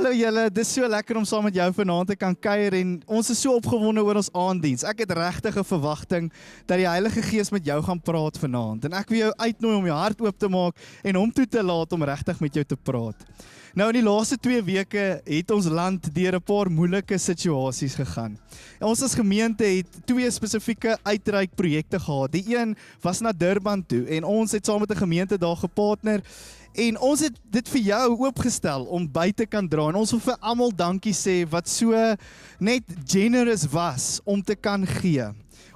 Hallo julle, dis so lekker om saam met jou vanaand te kan kuier en ons is so opgewonde oor ons aanddiens. Ek het regtig 'n verwagting dat die Heilige Gees met jou gaan praat vanaand. En ek wil jou uitnooi om jou hart oop te maak en hom toe te laat om regtig met jou te praat. Nou in die laaste 2 weke het ons land deur 'n paar moeilike situasies gegaan. En ons as gemeente het 2 spesifieke uitreikprojekte gehad. Die een was na Durban toe en ons het saam met 'n gemeente daar gepartner. En ons het dit vir jou oopgestel om by te kan dra. En ons wil vir almal dankie sê wat so net generous was om te kan gee.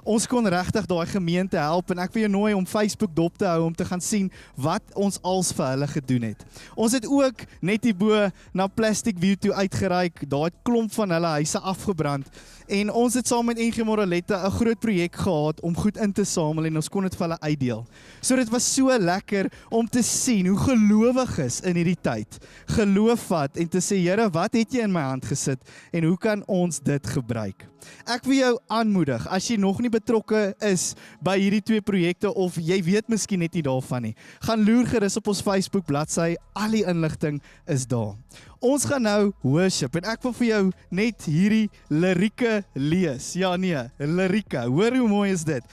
Ons kon regtig daai gemeente help en ek wil jou nooi om Facebook dop te hou om te gaan sien wat ons als vir hulle gedoen het. Ons het ook net hierbo na Plastic View toe uitgereik. Daar het klomp van hulle huise afgebrand. En ons het saam met NG Moralette 'n groot projek gehad om goed in te samel en ons kon dit vir hulle uitdeel. So dit was so lekker om te sien hoe gelowiges in hierdie tyd geloof vat en te sê, Here, wat het jy in my hand gesit en hoe kan ons dit gebruik? Ek wil jou aanmoedig, as jy nog nie betrokke is by hierdie 2 projekte of jy weet miskien net nie daarvan nie, gaan loer gerus op ons Facebook bladsy, al die inligting is daar. Ons gaan nou worship en ek wil vir jou net hierdie lirieke lees. Ja nee, lirieke. Hoor hoe mooi is dit.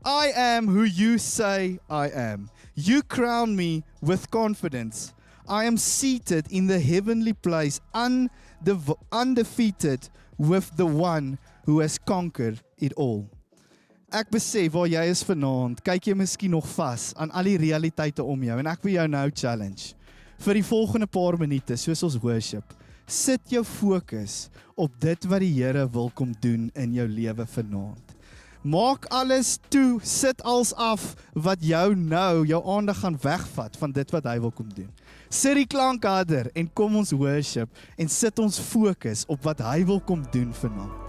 I am who you say I am. You crown me with confidence. I am seated in the heavenly place, undefeated with the one who has conquered it all. Ek besef waar jy is vanaand, kyk jy miskien nog vas aan al die realiteite om jou en ek wil jou nou challenge. Vir die volgende paar minute, soos ons worship, sit jou fokus op dit wat die Here wil kom doen in jou lewe vanaand. Maak alles toe, sit als af wat jou nou, jou aandag gaan wegvat van dit wat hy wil kom doen. Sit die klank harder en kom ons worship en sit ons fokus op wat hy wil kom doen vanaand.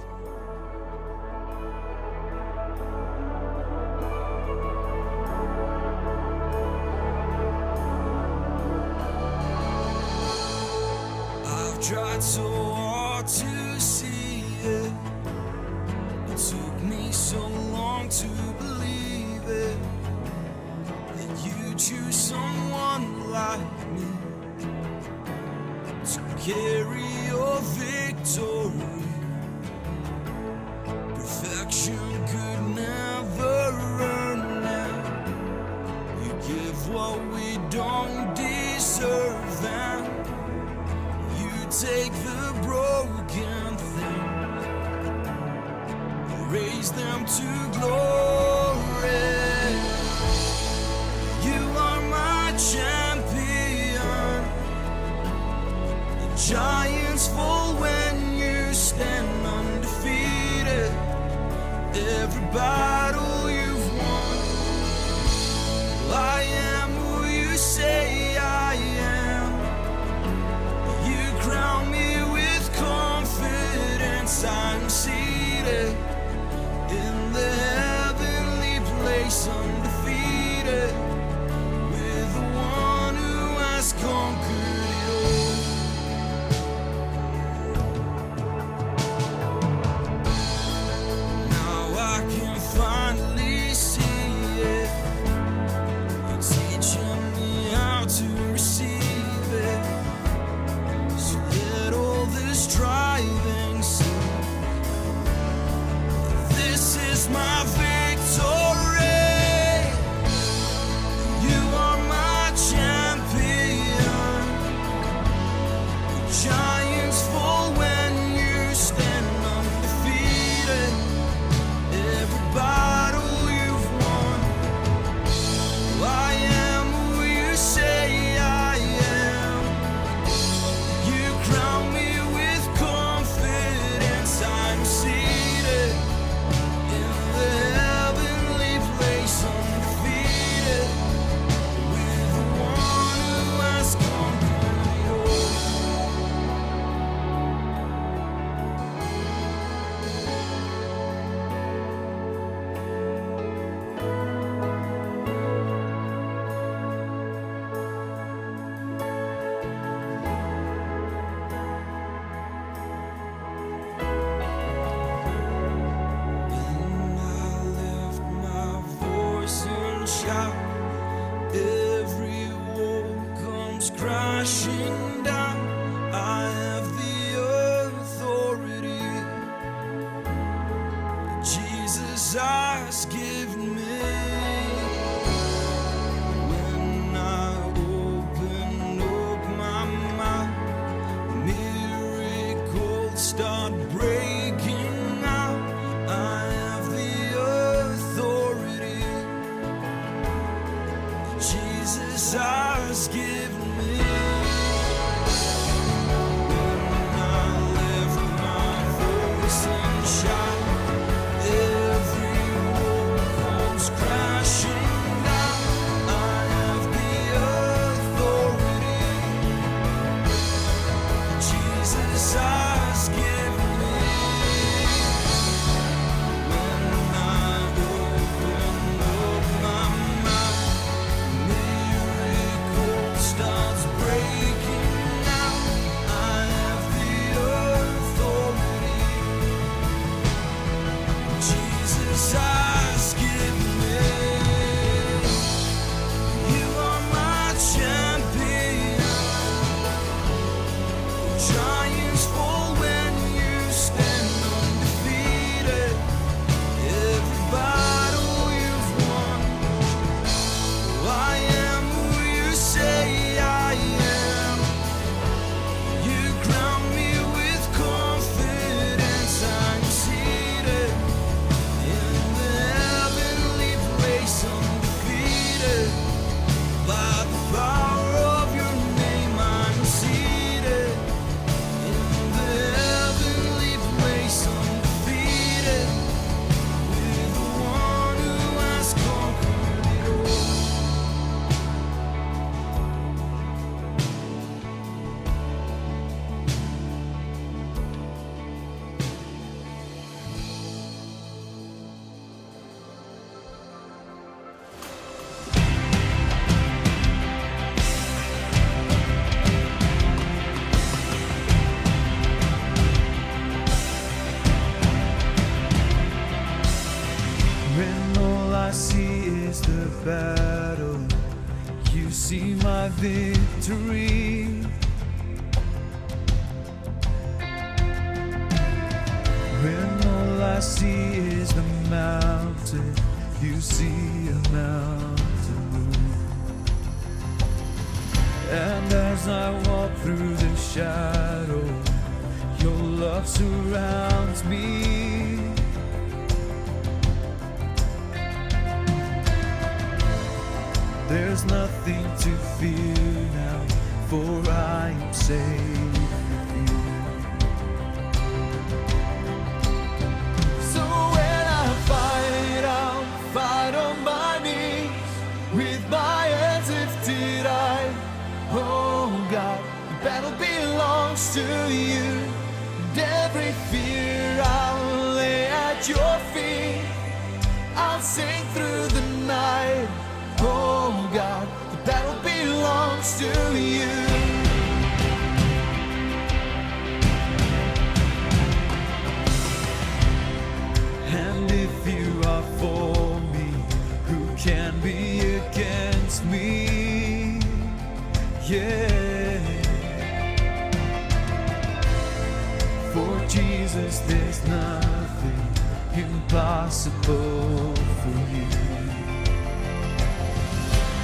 Tried so hard to see it. It took me so long to believe it. That you choose someone like me to carry your victory. Perfection could never earn it. You give what we don't deserve and take the broken things, raise them to glory. You are my champion. The giants fall when you stand undefeated. Every battle you've won. I am who you say I am. Crown me with confidence. I'm seated in the heavenly place, undefeated with the one who has conquered it all. Now I can finally see it. You're teaching me how to receive it. Striving soon. This is my victory. You are my champion. Giants fall when you stand undefeated. Every battle you've won. I am who you say I am. You crown me. I'm seated in the heavenly Jesus has given me. When I open up my mouth, miracles start breaking out. I have the authority Jesus has given me. When I lift my voice and shout, every wall comes crashing down. I have the authority Jesus has given me. When I open up my mouth, miracle starts breaking out. I have the authority Jesus has given me. You are my champion. Giants fall when you stand undefeated. Every battle you've won. I am who you say I am. You crown me with confidence. I'm seated in the heavenly place, undefeated. By the power of your name, I'm seated in the heavenly place, undefeated. With the one who has conquered it all. When all I see is the battle, you see my victory. When all I see is the mountain, you see a mountain move. And as I walk through the shadow, your love surrounds me. There's nothing to fear now, for I am safe with you. So when I fight, I'll fight on my knees, with my hands lifted high. Oh God, the battle belongs to you, and every fear I'll lay at your feet. I'll sing through the night. Oh God, the battle belongs to you. And if you are for me, who can be against me? Yeah. For Jesus, there's nothing impossible for you.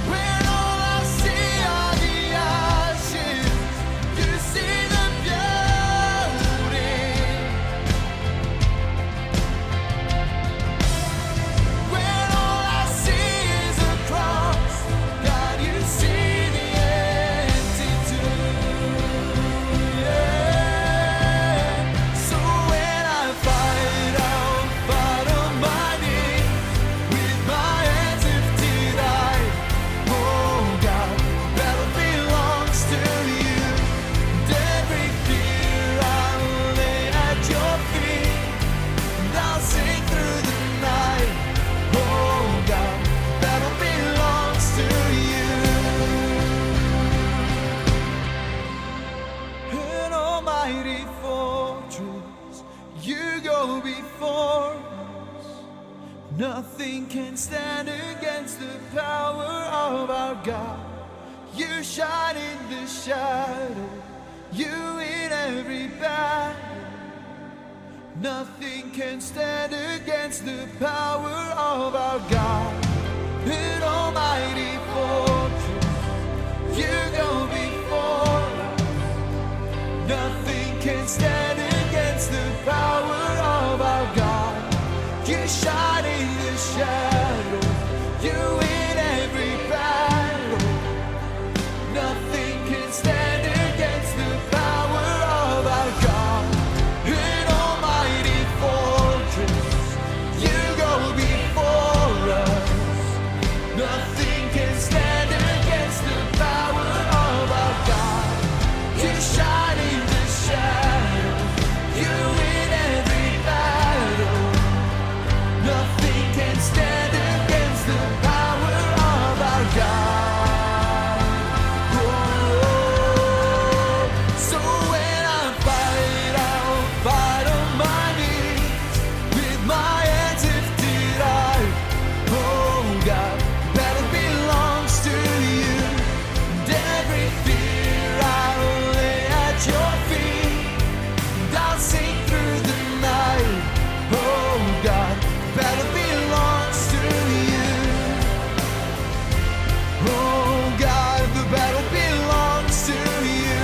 When all I see are the ashes, you see the beauty. When all I see is a cross, God, you see the empty tomb. Yeah. So when I fight, I'll fight on my knees, with my hands lifted high. Oh God, battle belongs to you, and every fear I'll lay at your feet, and I'll sing through the night. Oh God, battle belongs to you. An almighty fortress, you go before us. Nothing can stand against the power of our God. You shine in the shadow, you in every battle. Nothing can stand against the power of our God. An almighty fortress, you go before us. Nothing can stand against the power of our God. You shine in the shadows, you win every battle. Nothing can stand against the power of our God. An almighty fortress, you go before us. Nothing can stand against the power of our God. You shine in the shadows, you win every battle. Nothing can stand against the power of our God. Oh, so when I fight, I'll fight on my knees with my hands lifted high. Oh God, battle belongs to you, and every fear I'll lay at your feet, and I'll sing through the night. Oh God, battle belongs to you. Oh God, the battle belongs to you.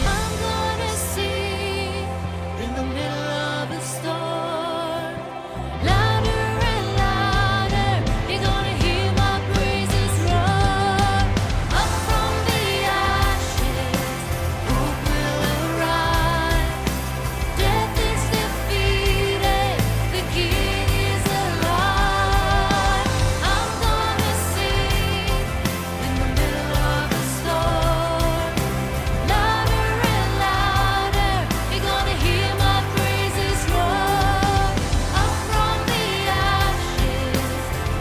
I'm gonna sing in the middle of a storm. Louder and louder, you're gonna hear my praises roar. Up from the ashes, hope will arise. Death is defeated, the King is alive. I'm gonna sing in the middle of a storm. Louder and louder, you're gonna hear my praises roar. Up from the ashes,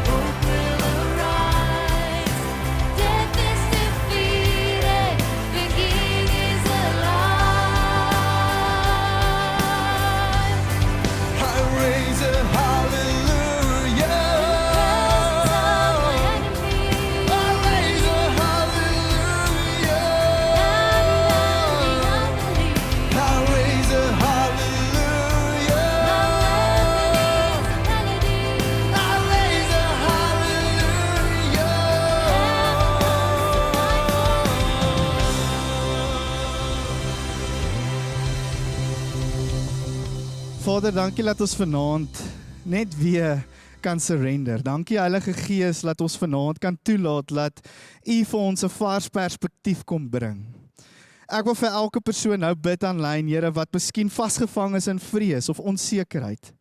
hope will arise. Death is defeated, the King is alive. I raise a hallelujah. I raise a hallelujah. I raise a hallelujah. I raise a hallelujah. Vader, dankie dat ons vanaand net weer kan surrender. Dankie Heilige Gees dat ons vanaand kan toelaat dat U vir ons 'n vars perspektief kom bring. Ek wil vir elke persoon nou bid aanlyn, Here, wat miskien vasgevang is in vrees of onsekerheid.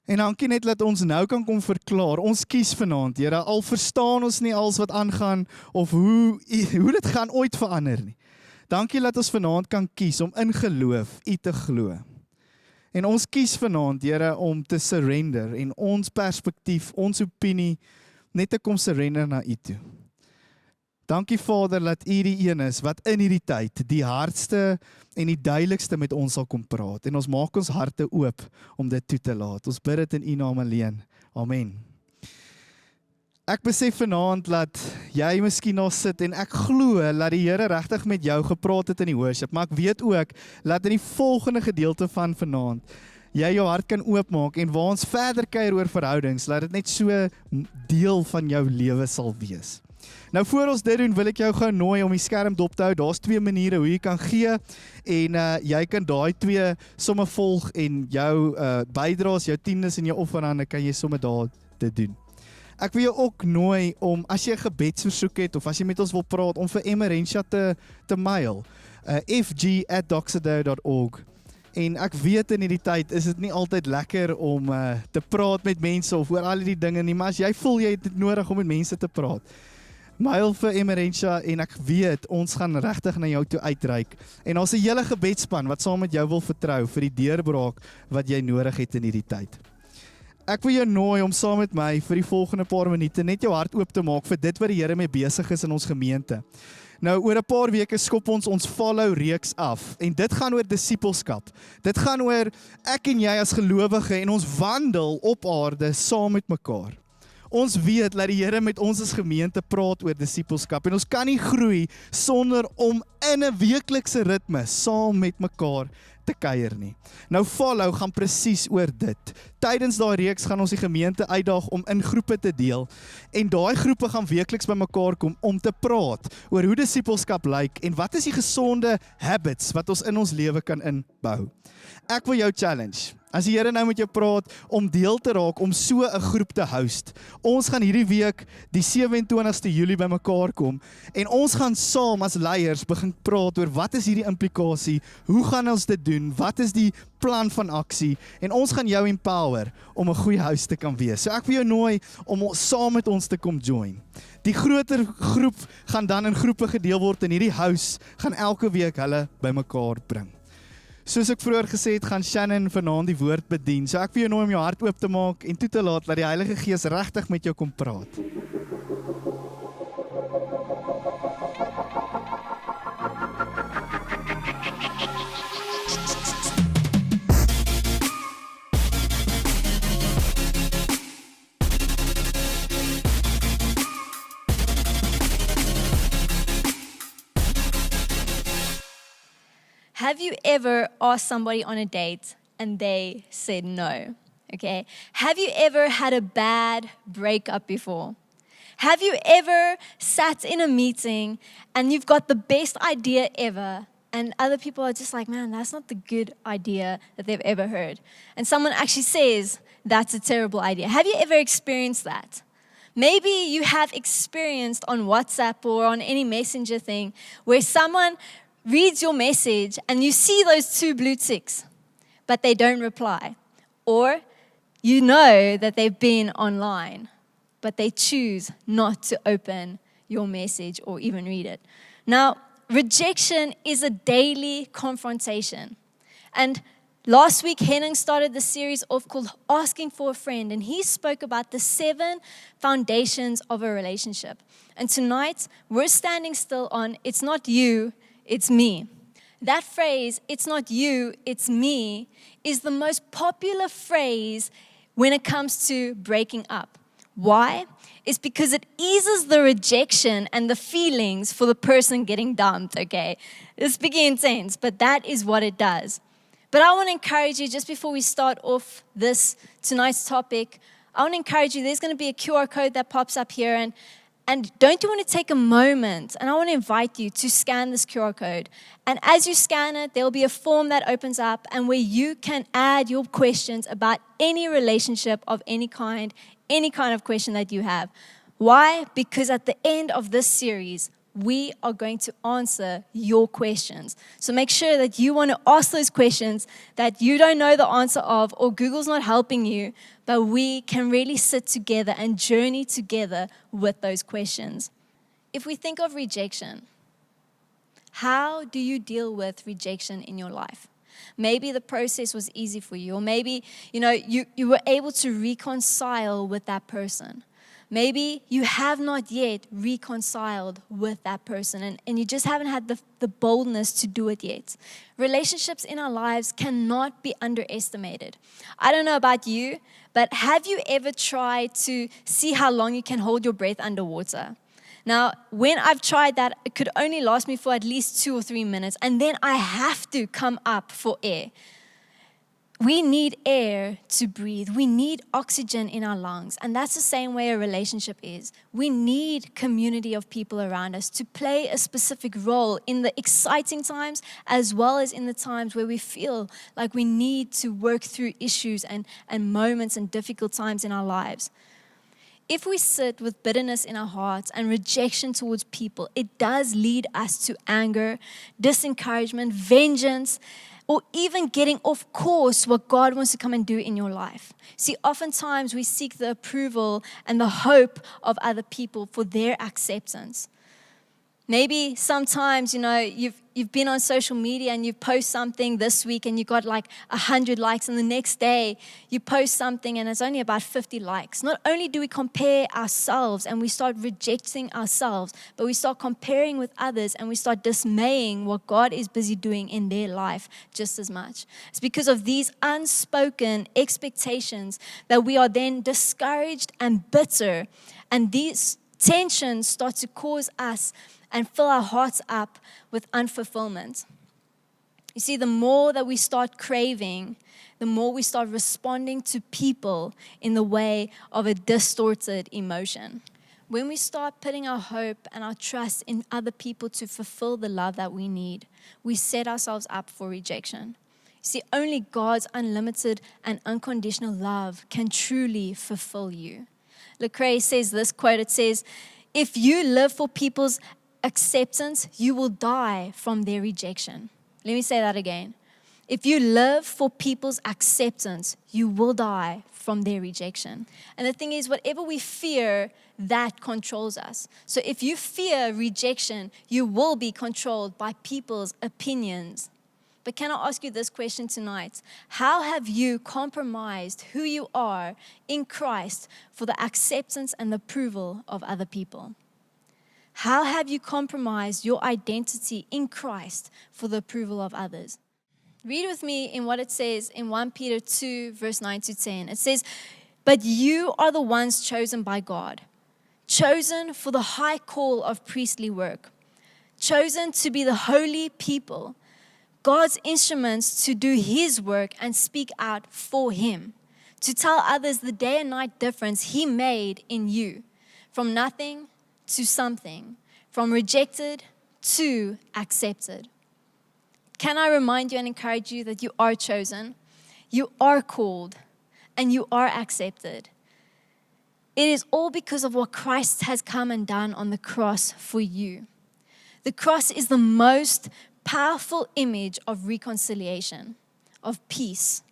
En dankie net dat ons nou kan kom verklaar. Ons kies vanaand, Here, al verstaan ons nie alles wat aangaan of hoe dit gaan ooit verander nie. Dankie dat ons vanaand kan kies om in geloof U te glo. En ons kies vanaand, Here, om te surrender en ons perspektief, ons opinie, net te kom surrender na U toe. Dankie Vader dat U die een is wat in hierdie tyd die hardste en die duidelikste met ons sal kom praat. En ons maak ons harte oop om dit toe te laat. Ons bid dit in U naam alleen. Amen. Ek besef vanaand dat jy miskien daar sit en ek glo dat die Here regtig met jou gepraat het in die worship, maar ek weet ook dat in die volgende gedeelte van vanaand jy jou hart kan oopmaak en waar ons verder kuier oor verhoudings, dat dit net so deel van jou lewe sal wees. Nou voor ons dit doen, wil ek jou gou nooi om die skerm dop te hou. Daar's 2 maniere hoe jy kan gee en jy kan daai 2 somme volg en jou bydraes, jou tiendes en jou offerande kan jy somme daar te doen. Ek wil jou ook nooi om, as jy 'n gebedsversoek het of as jy met ons wil praat, om vir Emerentia te mail, fg@doxaday.org. En ek weet in hierdie tyd is dit nie altyd lekker om te praat met mense of oor al die dinge nie, maar as jy voel jy het dit nodig om met mense te praat, mail vir Emerentia en ek weet ons gaan regtig na jou toe uitreik. En ons 'n hele gebedsspan wat saam met jou wil vertrou vir die deurbraak wat jy nodig het in hierdie tyd. Ek wil jou nooi om saam met my vir die volgende paar minute net jou hart oop te maak vir dit wat die Here mee besig is in ons gemeente. Nou oor 'n paar weke skop ons follow reeks af en dit gaan oor disippelskap. Dit gaan oor ek en jy as gelowige en ons wandel op aarde saam met mekaar. Ons weet dat die Here met ons as gemeente praat oor disippelskap en ons kan nie groei sonder om in 'n weeklikse ritme saam met mekaar te kuier nie. Nou Follow gaan presies oor dit. Tydens daai reeks gaan ons die gemeente uitdaag om in groepe te deel en daai groepe gaan weekliks bymekaar kom om te praat oor hoe disippelskap lyk en wat is die gesonde habits wat ons in ons lewe kan inbou. Ek wil jou challenge. As die Here nou met jou praat om deel te raak om so 'n groep te host. Ons gaan hierdie week die 27ste Julie bymekaar kom en ons gaan saam as leiers begin praat oor wat is hierdie implikasie, hoe gaan ons dit doen, wat is die plan van aksie en ons gaan jou empower om 'n goeie host te kan wees. So ek wil jou nooi om saam met ons te kom join. Die groter groep gaan dan in groepe gedeel word en hierdie house gaan elke week hulle bymekaar bring. Soos ek vroeër gesê het, gaan Shannon vanaand die woord bedien. So ek wil jou nooi om jou hart oop te maak en toe te laat dat die Heilige Gees regtig met jou kom praat. Have you ever asked somebody on a date and they said no? Okay. Have you ever had a bad breakup before? Have you ever sat in a meeting and you've got the best idea ever and other people are just like, man, that's not the good idea that they've ever heard. And someone actually says, that's a terrible idea. Have you ever experienced that? Maybe you have experienced on WhatsApp or on any messenger thing where someone reads your message and you see those 2 blue ticks, but they don't reply. Or you know that they've been online, but they choose not to open your message or even read it. Now, rejection is a daily confrontation. And last week, Henning started the series off called Asking for a Friend, and he spoke about the 7 foundations of a relationship. And tonight, we're standing still on it's not you, it's me. That phrase, it's not you, it's me, is the most popular phrase when it comes to breaking up. Why? It's because it eases the rejection and the feelings for the person getting dumped, okay? It's big intense, but that is what it does. But I want to encourage you, just before we start off tonight's topic, I want to encourage you, there's going to be a QR code that pops up here, and don't you want to take a moment, and I want to invite you to scan this QR code. And as you scan it, there'll be a form that opens up and where you can add your questions about any relationship of any kind of question that you have. Why? Because at the end of this series, we are going to answer your questions. So make sure that you want to ask those questions that you don't know the answer of or Google's not helping you, but we can really sit together and journey together with those questions. If we think of rejection, how do you deal with rejection in your life? Maybe the process was easy for you, or maybe you were able to reconcile with that person. Maybe you have not yet reconciled with that person and you just haven't had the boldness to do it yet. Relationships in our lives cannot be underestimated. I don't know about you, but have you ever tried to see how long you can hold your breath underwater? Now, when I've tried that, it could only last me for at least 2 or 3 minutes, and then I have to come up for air. We need air to breathe. We need oxygen in our lungs. And that's the same way a relationship is. We need community of people around us to play a specific role in the exciting times as well as in the times where we feel like we need to work through issues and moments and difficult times in our lives. If we sit with bitterness in our hearts and rejection towards people, it does lead us to anger, disencouragement, vengeance, or even getting off course what God wants to come and do in your life. See, oftentimes we seek the approval and the hope of other people for their acceptance. Maybe sometimes, you've been on social media and you post something this week and you got like 100 likes, and the next day you post something and it's only about 50 likes. Not only do we compare ourselves and we start rejecting ourselves, but we start comparing with others and we start dismaying what God is busy doing in their life just as much. It's because of these unspoken expectations that we are then discouraged and bitter, and these tensions start to cause us and fill our hearts up with unfulfillment. You see, the more that we start craving, the more we start responding to people in the way of a distorted emotion. When we start putting our hope and our trust in other people to fulfill the love that we need, we set ourselves up for rejection. You see, only God's unlimited and unconditional love can truly fulfill you. Lecrae says this quote, it says, "If you live for people's acceptance, you will die from their rejection." Let me say that again. If you live for people's acceptance, you will die from their rejection. And the thing is, whatever we fear, that controls us. So if you fear rejection, you will be controlled by people's opinions. But can I ask you this question tonight? How have you compromised who you are in Christ for the acceptance and the approval of other people? How have you compromised your identity in Christ for the approval of others? Read with me in what it says in 1 Peter 2, verse 9 to 10. It says, "But you are the ones chosen by God, chosen for the high call of priestly work, chosen to be the holy people, God's instruments to do His work and speak out for Him, to tell others the day and night difference He made in you, from nothing to something, from rejected to accepted." Can I remind you and encourage you that you are chosen, you are called, and you are accepted? It is all because of what Christ has come and done on the cross for you. The cross is the most powerful image of reconciliation, of peace.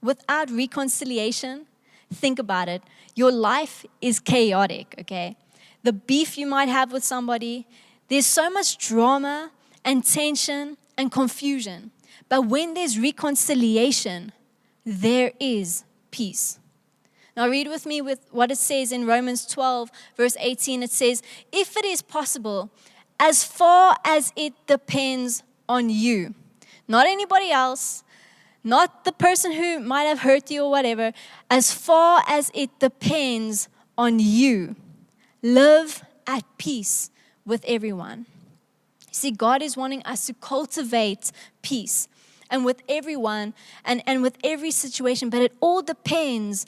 Without reconciliation, think about it, your life is chaotic, okay? The beef you might have with somebody, there's so much drama and tension and confusion. But when there's reconciliation, there is peace. Now read with me with what it says in Romans 12, verse 18. It says, "If it is possible, as far as it depends on you," not anybody else, not the person who might have hurt you or whatever, "as far as it depends on you, live at peace with everyone." See, God is wanting us to cultivate peace and with everyone and with every situation, but it all depends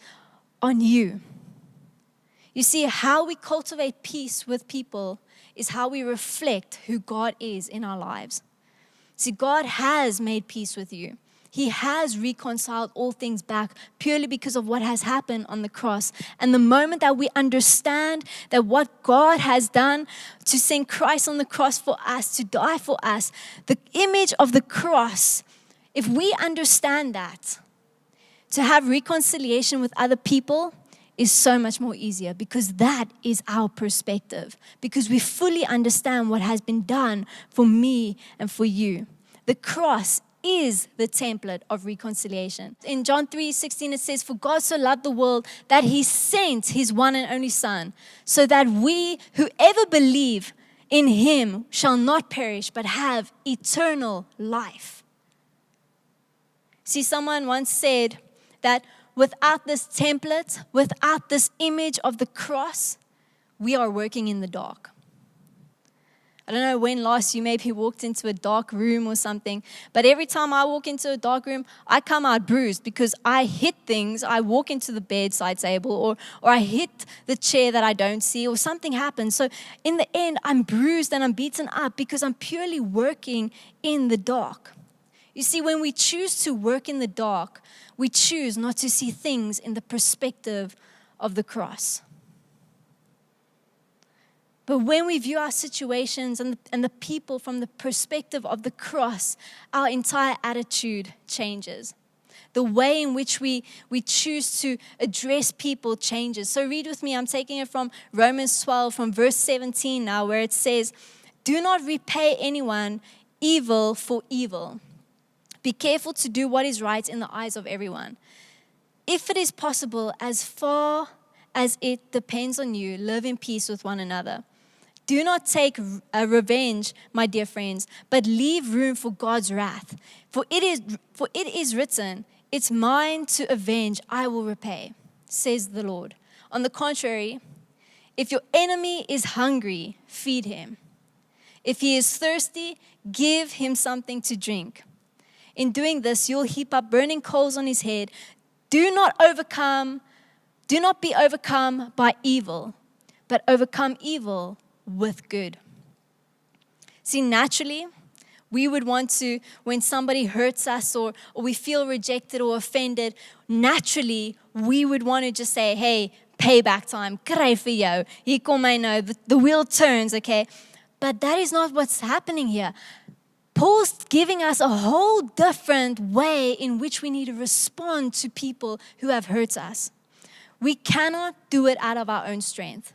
on you. You see, how we cultivate peace with people is how we reflect who God is in our lives. See, God has made peace with you. He has reconciled all things back purely because of what has happened on the cross. And the moment that we understand that what God has done to send Christ on the cross for us, to die for us, the image of the cross, if we understand that, to have reconciliation with other people is so much more easier, because that is our perspective, because we fully understand what has been done for me and for you. The cross is the template of reconciliation. In John 3:16 it says, "For God so loved the world that He sent His one and only Son, so that we, whoever believe in Him, shall not perish but have eternal life." See, someone once said that without this template, without this image of the cross, we are working in the dark. I don't know when last you maybe walked into a dark room or something, but every time I walk into a dark room, I come out bruised because I hit things. I walk into the bedside table or I hit the chair that I don't see, or something happens. So in the end, I'm bruised and I'm beaten up because I'm purely working in the dark. You see, when we choose to work in the dark, we choose not to see things in the perspective of the cross. But when we view our situations and the people from the perspective of the cross, our entire attitude changes. The way in which we choose to address people changes. So read with me, I'm taking it from Romans 12, from verse 17 now, where it says, "Do not repay anyone evil for evil. Be careful to do what is right in the eyes of everyone. If it is possible, as far as it depends on you, live in peace with one another. Do not take revenge, my dear friends, but leave room for God's wrath. For it is written, it's mine to avenge, I will repay, says the Lord. On the contrary, if your enemy is hungry, feed him. If he is thirsty, give him something to drink. In doing this, you'll heap up burning coals on his head. Do not be overcome by evil, but overcome evil with good. See, naturally, we would want to, when somebody hurts us or we feel rejected or offended, naturally, we would want to just say, hey, payback time, kry vir jou. Hier kom hy nou, the wheel turns, okay? But that is not what's happening here. Paul's giving us a whole different way in which we need to respond to people who have hurt us. We cannot do it out of our own strength.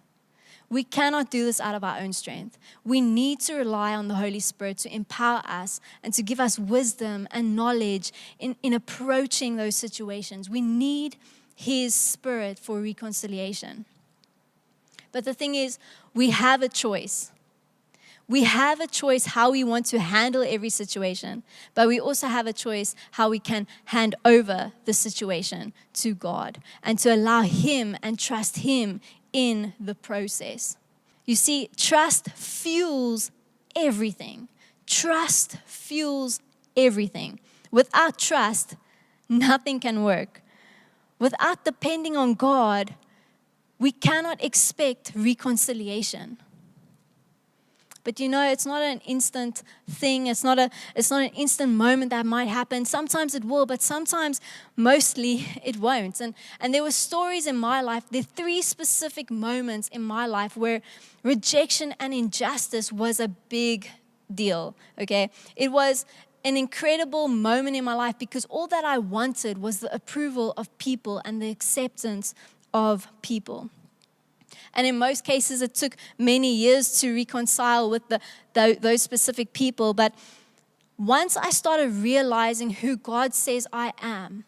We cannot do this out of our own strength. We need to rely on the Holy Spirit to empower us and to give us wisdom and knowledge in approaching those situations. We need His Spirit for reconciliation. But the thing is, we have a choice. We have a choice how we want to handle every situation, but we also have a choice how we can hand over the situation to God and to allow Him and trust Him in the process. You see, trust fuels everything. Trust fuels everything. Without trust, nothing can work. Without depending on God, we cannot expect reconciliation. But you know, it's not an instant thing. It's not an instant moment that might happen. Sometimes it will, but sometimes, mostly, it won't. And there were stories in my life. There are 3 specific moments in my life where rejection and injustice was a big deal, okay? It was an incredible moment in my life because all that I wanted was the approval of people and the acceptance of people. And in most cases, it took many years to reconcile with those specific people. But once I started realizing who God says I am,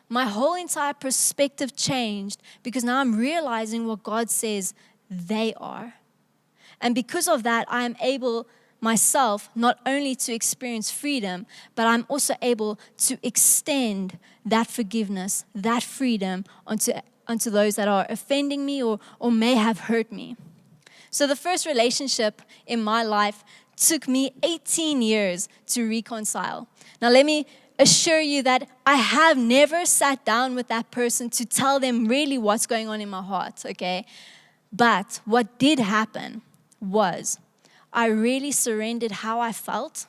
my whole entire perspective changed because now I'm realizing what God says they are. And because of that, I am able myself not only to experience freedom, but I'm also able to extend that forgiveness, that freedom onto those that are offending me or may have hurt me. So the first relationship in my life took me 18 years to reconcile. Now let me assure you that I have never sat down with that person to tell them really what's going on in my heart, okay? But what did happen was I really surrendered how I felt,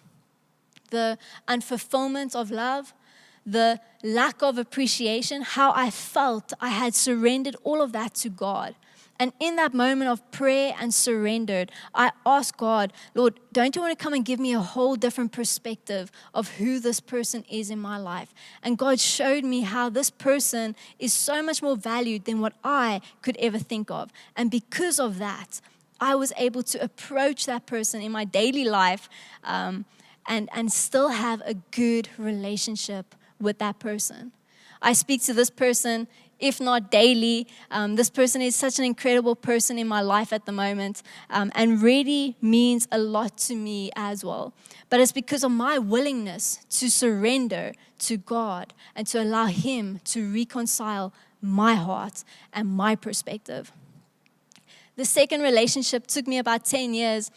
the unfulfillment of love, the lack of appreciation, how I felt. I had surrendered all of that to God. And in that moment of prayer and surrendered, I asked God, Lord, don't you want to come and give me a whole different perspective of who this person is in my life? And God showed me how this person is so much more valued than what I could ever think of. And because of that, I was able to approach that person in my daily life and still have a good relationship with that person. I speak to this person, if not daily. This person is such an incredible person in my life at the moment and really means a lot to me as well. But it's because of my willingness to surrender to God and to allow Him to reconcile my heart and my perspective. The second relationship took me about 10 years,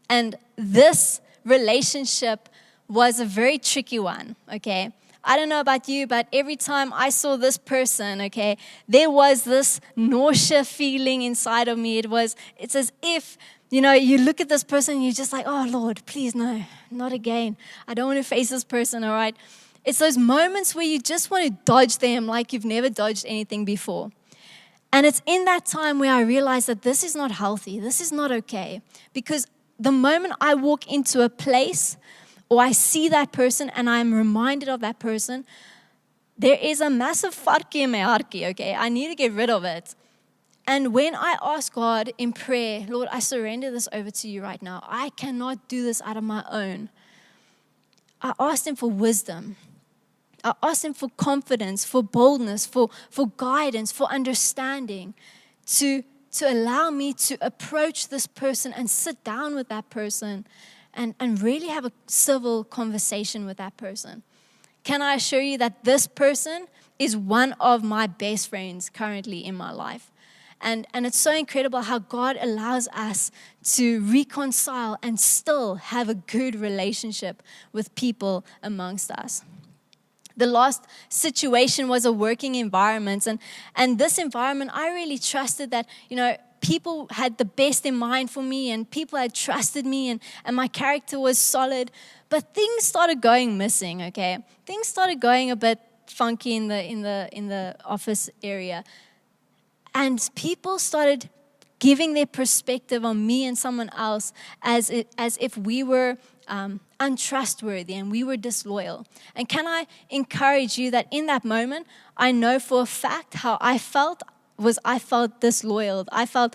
and this relationship was a very tricky one, okay? I don't know about you, but every time I saw this person, okay, there was this nausea feeling inside of me. It's as if, you look at this person and you're just like, oh, Lord, please, no, not again. I don't want to face this person, all right? It's those moments where you just want to dodge them like you've never dodged anything before. And it's in that time where I realized that this is not healthy. This is not okay. Because the moment I walk into a place or I see that person and I'm reminded of that person, there is a massive varkie in my hartjie, okay? I need to get rid of it. And when I ask God in prayer, Lord, I surrender this over to you right now. I cannot do this out of my own I asked him for wisdom. I asked him for confidence, for boldness, for guidance, for understanding, to allow me to approach this person and sit down with that person and really have a civil conversation with that person. Can I assure you that this person is one of my best friends currently in my life? And it's so incredible how God allows us to reconcile and still have a good relationship with people amongst us. The last situation was a working environment. And this environment, I really trusted that, people had the best in mind for me and people had trusted me and my character was solid. But things started going missing, okay? Things started going a bit funky in the office area. And people started giving their perspective on me and someone else as if we were untrustworthy and we were disloyal. And can I encourage you that in that moment, I know for a fact how I felt disloyal. I felt,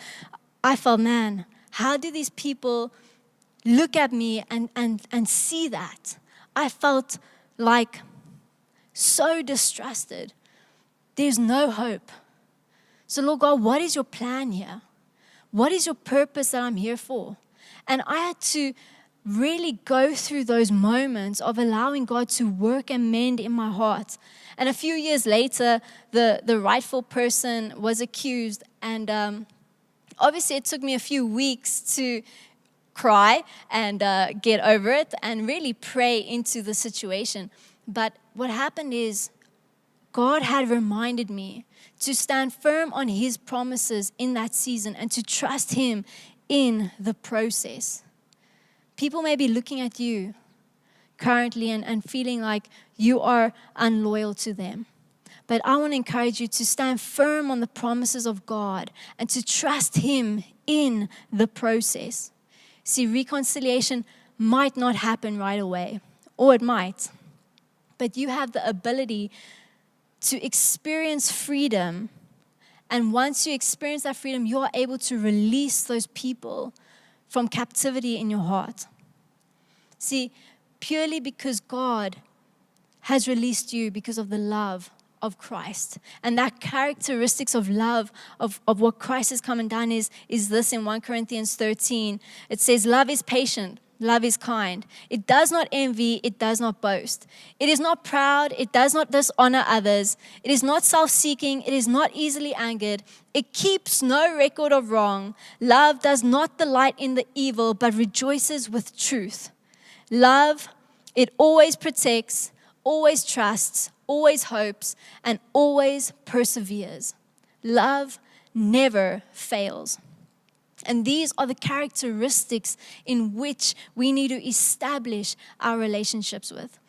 man, how do these people look at me and see that? I felt like so distrusted. There's no hope. So Lord God, what is your plan here? What is your purpose that I'm here for? And I had to really go through those moments of allowing God to work and mend in my heart. And a few years later, the rightful person was accused. And obviously it took me a few weeks to cry and get over it and really pray into the situation. But what happened is God had reminded me to stand firm on His promises in that season and to trust Him in the process. People may be looking at you currently and feeling like you are unloyal to them. But I want to encourage you to stand firm on the promises of God and to trust Him in the process. See, reconciliation might not happen right away, or it might. But you have the ability to experience freedom. And once you experience that freedom, you are able to release those people from captivity in your heart. See, purely because God has released you because of the love of Christ. And that characteristics of love, of what Christ has come and done is this in 1 Corinthians 13. It says, love is patient. Love is kind. It does not envy. It does not boast. It is not proud. It does not dishonor others. It is not self-seeking. It is not easily angered. It keeps no record of wrong. Love does not delight in the evil, but rejoices with truth. Love, it always protects, always trusts, always hopes, and always perseveres. Love never fails. And these are the characteristics in which we need to establish our relationships with.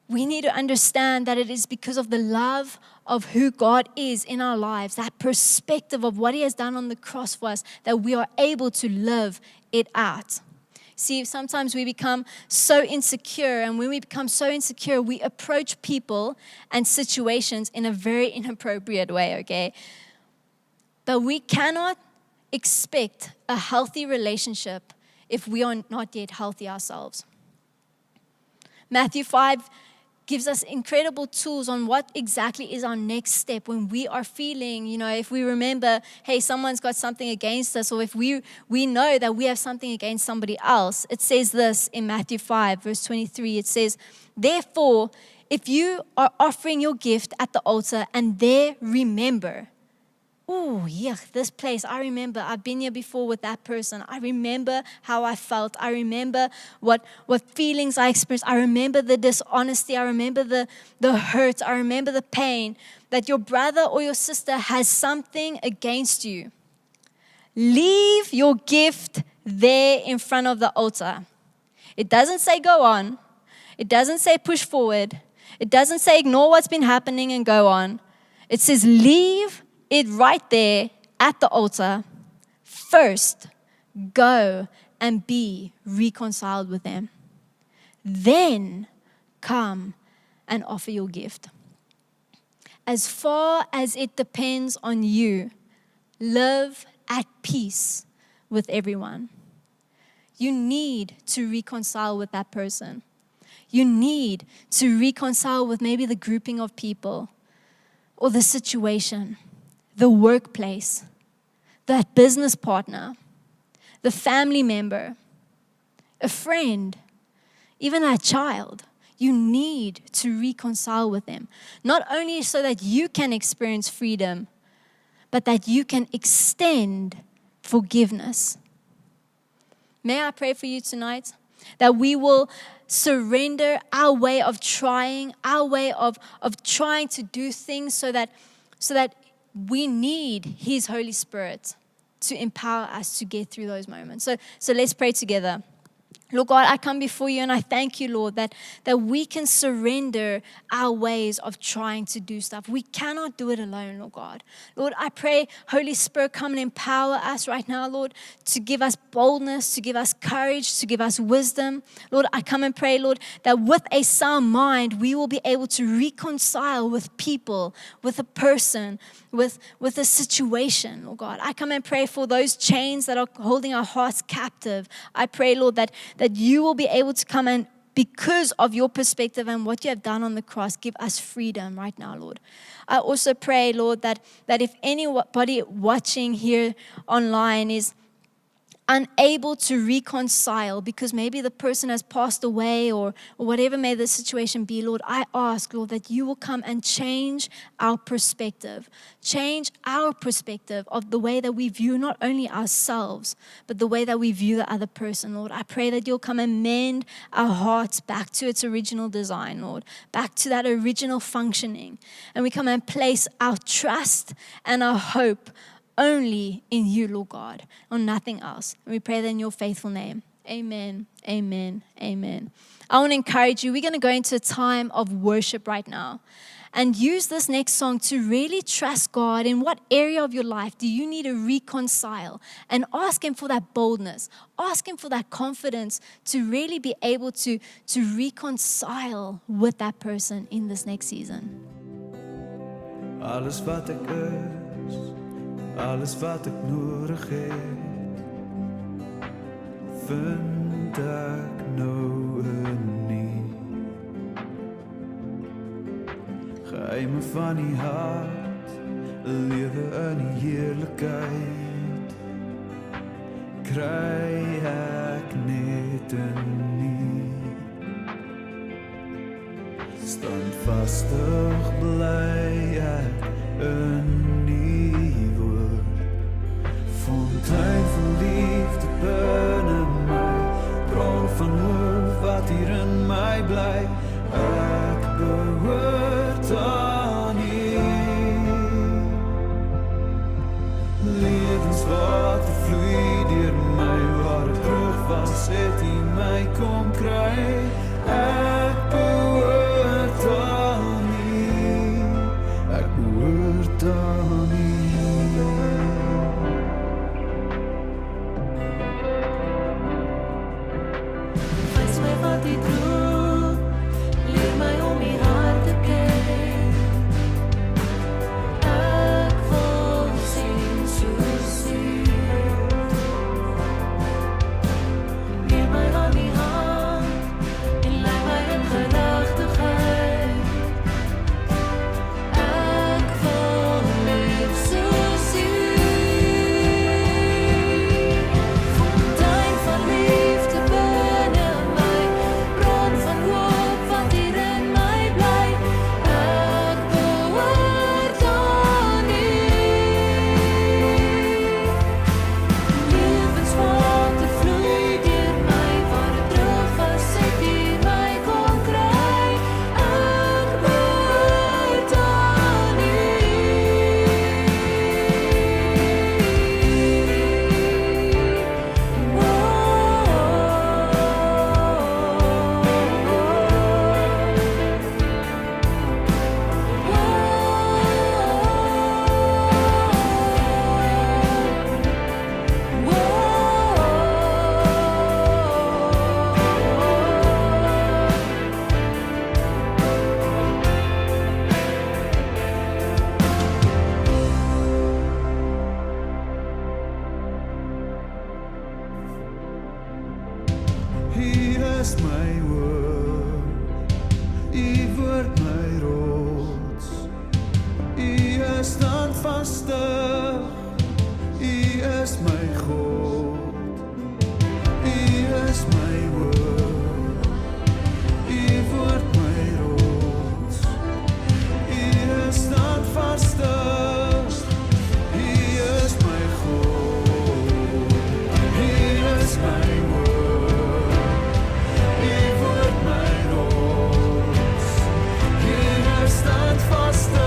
We need to understand that it is because of the love of who God is in our lives, that perspective of what He has done on the cross for us, that we are able to live it out. See, sometimes we become so insecure, and when we become so insecure, we approach people and situations in a very inappropriate way, okay? But we cannot expect a healthy relationship if we are not yet healthy ourselves. Matthew 5 gives us incredible tools on what exactly is our next step when we are feeling, if we remember, hey, someone's got something against us, or if we know that we have something against somebody else. It says this in Matthew 5, verse 23. It says, therefore, if you are offering your gift at the altar and there remember, oh, yeah, this place, I remember, I've been here before with that person. I remember how I felt. I remember what feelings I experienced. I remember the dishonesty. I remember the hurt. I remember the pain that your brother or your sister has something against you. Leave your gift there in front of the altar. It doesn't say go on. It doesn't say push forward. It doesn't say ignore what's been happening and go on. It says leave it right there at the altar. First, go and be reconciled with them. Then come and offer your gift. As far as it depends on you, live at peace with everyone. You need to reconcile with that person. You need to reconcile with maybe the grouping of people or the situation, the workplace, that business partner, the family member, a friend, even a child. You need to reconcile with them. Not only so that you can experience freedom, but that you can extend forgiveness. May I pray for you tonight that we will surrender our way of trying, our way of trying to do things so that we need His Holy Spirit to empower us to get through those moments. So let's pray together. Lord God, I come before you and I thank you, Lord, that we can surrender our ways of trying to do stuff. We cannot do it alone, Lord God. Lord, I pray, Holy Spirit, come and empower us right now, Lord, to give us boldness, to give us courage, to give us wisdom. Lord, I come and pray, Lord, that with a sound mind, we will be able to reconcile with people, with a person, with a situation, Lord God. I come and pray for those chains that are holding our hearts captive. I pray, Lord, that you will be able to come and, because of your perspective and what you have done on the cross, give us freedom right now, Lord. I also pray, Lord, that if anybody watching here online is unable to reconcile because maybe the person has passed away or whatever may the situation be, Lord, I ask, Lord, that you will come and change our perspective. Change our perspective of the way that we view not only ourselves, but the way that we view the other person, Lord. I pray that you'll come and mend our hearts back to its original design, Lord, back to that original functioning. And we come and place our trust and our hope only in you, Lord God, on nothing else. And we pray that in your faithful name. Amen, amen, amen. I want to encourage you. We're going to go into a time of worship right now and use this next song to really trust God in what area of your life do you need to reconcile, and ask Him for that boldness. Ask Him for that confidence to really be able to reconcile with that person in this next season. Alles wat ek is, alles wat ek nodig het, vind ek nou in nie. Geheime van die hart, lewe in die heerlikheid, kry ek net in nie. Standvastig bly ek in die woord, fontein van liefde binne my, bron van hoop wat hier in my bly, ek behoort aan U. Lewenswater vloei deur my, waar ek terug was, het U my kom kry, ek behoort aan U, ek behoort aan U. Wys my wat U doen, leer my om U hart te ken. Ek wil sien soos U. Leer my aan U hand en lei my in geregtigheid. Ek wil leef soos U. Fontein van liefde binne my, bron van hoop wat hier in my bly, ek behoort aan U. Lewenswater vloei deur my, waar ek droog was, het U my kom kry, ek behoort aan U. Hier is my woord, U word my rots. U is standvastig. U is my God. U is my woord. U word my rots. U is standvastig. U is my God. U is my woord. U word my rots. U is standvastig.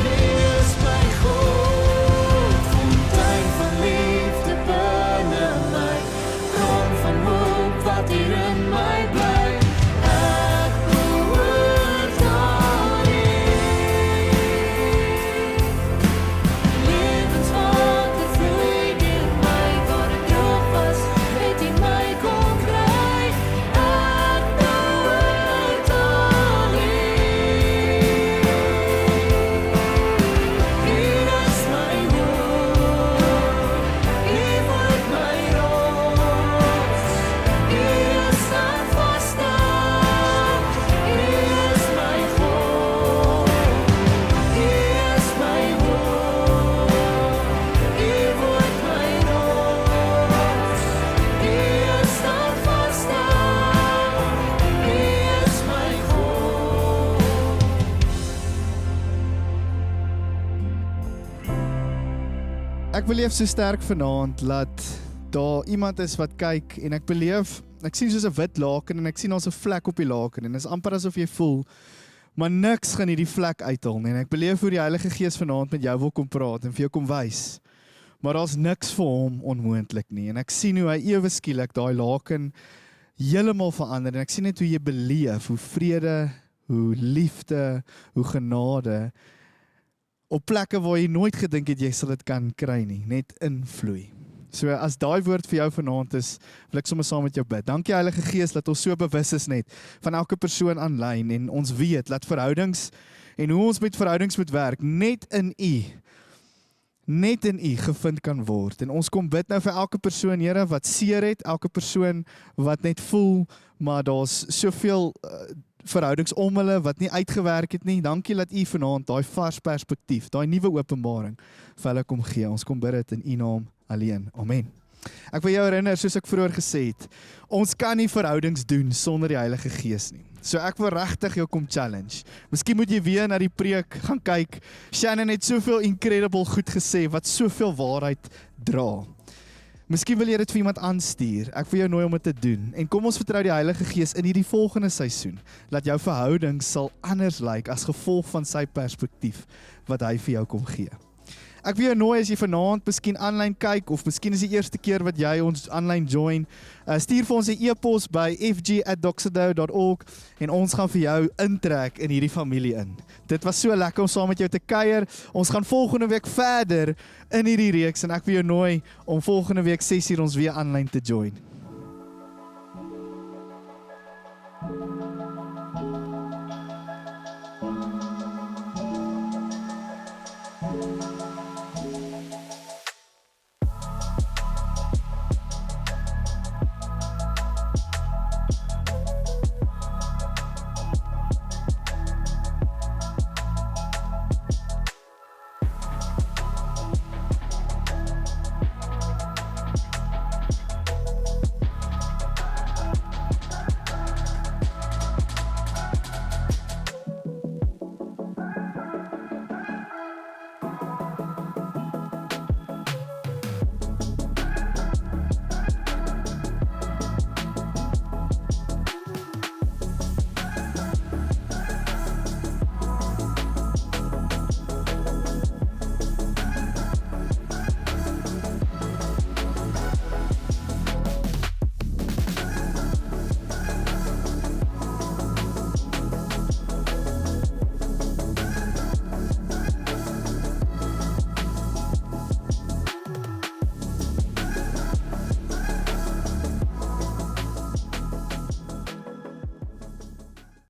U is my God. Fontein van liefde binne my, bron van hoop wat hier in my bly. Ek behoort aan U. Lewenswater vloei deur my, waar ek droog was, het U my kon kry. Ek behoort aan U. U is my woord, U word my rots. U is standvastig, U is my God. U is my woord, U word my rots. U is standvastig, U is my God. Ek beleef so sterk vanaand dat daar iemand is wat kyk en ek sien soos 'n wit laken en ek sien daar's 'n vlek op die laken en dit is amper asof jy voel, maar niks gaan hierdie vlek uithaal nie. En ek beleef hoe die Heilige Gees vanaand met jou wil kom praat en vir jou kom wys. Maar daar's niks vir hom onmoontlik nie. En ek sien hoe hy ewe skielik daai laken heeltemal verander en ek sien net hoe jy beleef, hoe vrede, hoe liefde, hoe genade op plekke waar jy nooit gedink het jy sal dit kan kry nie, net invloei. So as daai woord vir jou vanaand is, wil ek sommer saam met jou bid. Dankie Heilige Gees dat ons so bewus is net van elke persoon aanlyn en ons weet dat verhoudings en hoe ons met verhoudings moet werk net in U gevind kan word. En ons kom bid nou vir elke persoon, Here, wat seer het, elke persoon wat net voel, maar daar's soveel verhoudings om hulle wat nie uitgewerk het nie. Dankie dat U vanaand daai vars perspektief, daai nuwe openbaring vir hulle kom gee. Ons kom bid dit in U naam alleen. Amen. Ek wil jou herinner, soos ek vroeër gesê het, ons kan nie verhoudings doen sonder die Heilige Gees nie. So ek wil regtig jou kom challenge. Miskien moet jy weer na die preek gaan kyk. Shannon het soveel incredible goed gesê, wat soveel waarheid dra. Miskien wil jy dit vir iemand aanstuur. Ek wil jou nooi om dit te doen. En kom ons vertrou die Heilige Gees in hierdie volgende seisoen, dat jou verhouding sal anders lyk as gevolg van sy perspektief, wat hy vir jou kom gee. Ek wil jou nooi as jy vanaand miskien aanlyn kyk of miskien is die eerste keer wat jy ons aanlyn join, stuur vir ons 'n e-pos by fg@doxedo.org en ons gaan vir jou intrek in hierdie familie in. Dit was so lekker om saam met jou te kuier. Ons gaan volgende week verder in hierdie reeks en ek wil jou nooi om volgende week 6:00 ons weer aanlyn te join.